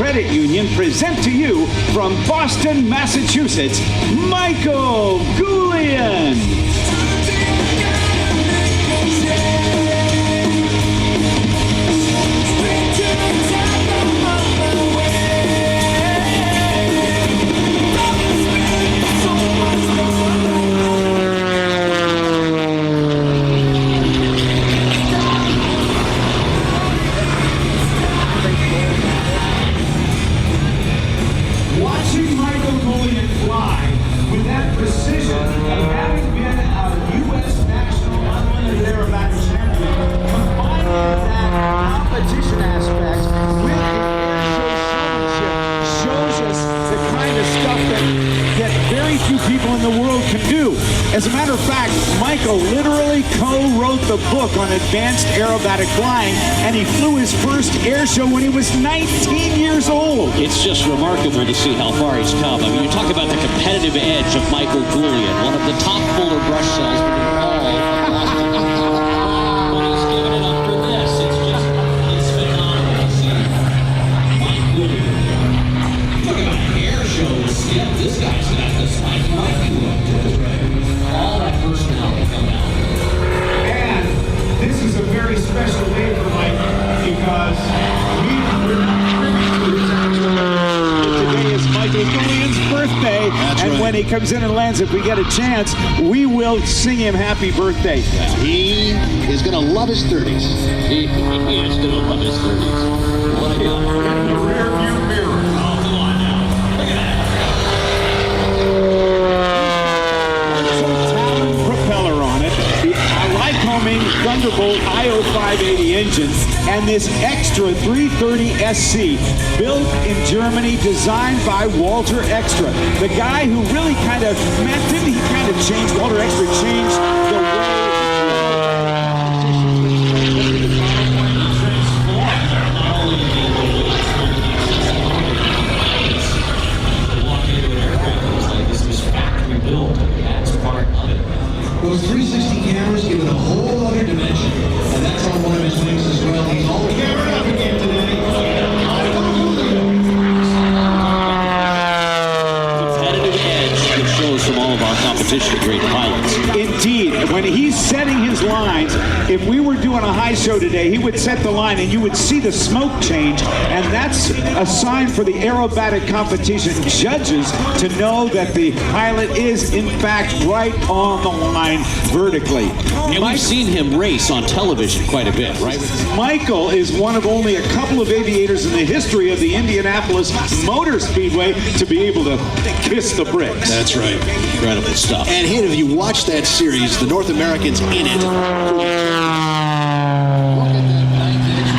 Credit Union present to you from Boston, Massachusetts, Michael Goulian. Watching Michael Goulian fly with that precision of having been a U.S. National Unlimited Aerobatic Champion, combined with that competition aspect with the airshow showmanship, shows us the kind of stuff that very few people in the world can do. As a matter of fact, Michael literally co-wrote the book on advanced aerobatic flying, and he flew his first air show when he was 19 years old. It's just remarkable to see how far he's come. I mean, you talk about the competitive edge of Michael Goulian, one of the top fuller brush salesmen in all of Boston. But he's given it up for this. It's phenomenal to see. Mike Goulian. Talk about air shows. Yeah, this guy's got this like all that personality come out. And this is a very special day for Mike because today is Michael Goulian's birthday. That's and right. when he comes in and lands, if we get a chance, we will sing him happy birthday. He is going to love his 30s. He is going to love his 30s. What a guy. In the rear view mirror. Oh, come on now. Look at that. Talon propeller on it, the Lycoming Thunderbolt IO 580 engine, and this extra 330 SC, built in Germany, designed by Walter Extra. The guy who really kind of, didn't he kind of change, Walter Extra changed the way Those 360 cameras give it a whole other dimension, and that's on one of his wings as well. He's all camera up again today. Competitive edge that shows from all of our competition to great pilots. Indeed, when he's setting his lines, if we were doing a high show today, he would set the line and you would see the smoke change, and that's a sign for the aerobatic competition judges to know that the pilot is in fact right on the line vertically. And we've seen him race on television quite a bit, right? Michael is one of only a couple of aviators in the history of the Indianapolis Motor Speedway to be able to kiss the bricks. That's right. Incredible stuff. And if you watch that series, the North Americans in it. Look at that 9th-inch.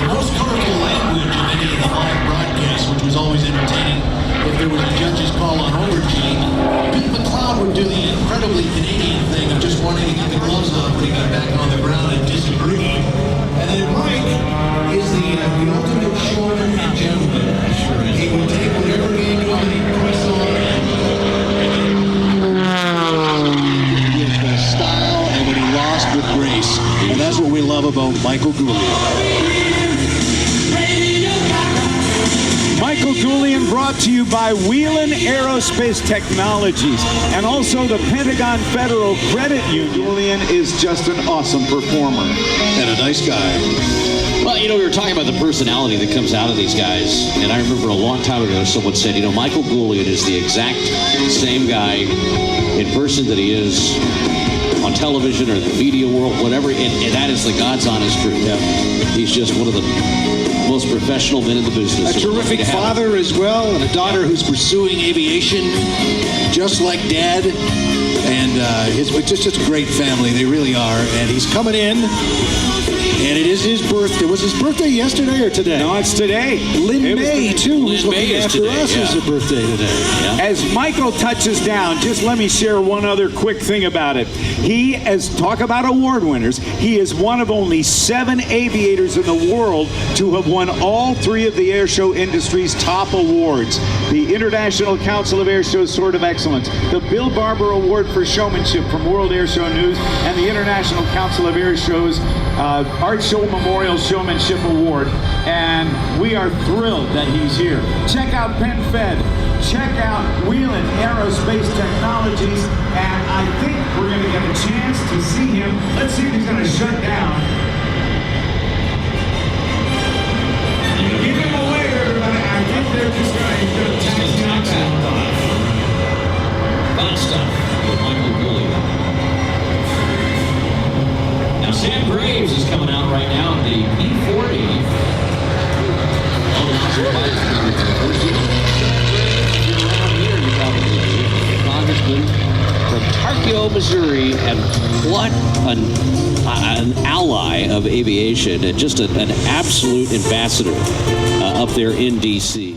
The most colorful language of any of the live broadcasts, which was always entertaining if there was a judge's call on overgene. Pete McLeod would do the incredibly Canadian thing of just wanting to get the gloves off when he got back on the ground and disagree. And then Mike is the ultimate showman and gentleman. He would take whatever game you want, he'd press on. With style and when he lost with grace. And that's what we love about Michael Goulian. Michael Goulian, brought to you by Whelan Aerospace Technologies and also the Pentagon Federal Credit Union. Goulian is just an awesome performer. And a nice guy. Well, you know, we were talking about the personality that comes out of these guys, and I remember a long time ago someone said, you know, Michael Goulian is the exact same guy in person that he is on television or the media world, whatever, and that is the God's honest truth. Yeah. He's just one of the most professional men in the business. A terrific father as well, and a daughter who's pursuing aviation, just like Dad. And it's just a great family. They really are. And he's coming in And it is his birthday. Was his birthday yesterday or today? No, it's today. Lynn It was May, today. too, Lynn who's May looking is after today, us, yeah. is her birthday today. As Michael touches down, just let me share one other quick thing about it. He, as talk about award winners, he is one of only 7 aviators in the world to have won all 3 of the airshow industry's top awards. The International Council of Airshows Sword of Excellence, the Bill Barber Award for Showmanship from World Airshow News, and the International Council of Airshows Art Show Memorial Showmanship Award. And we are thrilled that he's here. Check out Penn Fed. Check out Wheelan Aerospace Technologies. And I think we're going to get a chance to see him. Let's see if he's going to shut down. Give him a wave, everybody. I think they're just going to taxi on that. Fun stuff with Michael Goulian. Now, Sam Graves is coming out right now in the P-40. Oh, this is right. If you're around here, you probably do. Congressman from Tarkio, Missouri, and what an ally of aviation and just an absolute ambassador up there in D.C.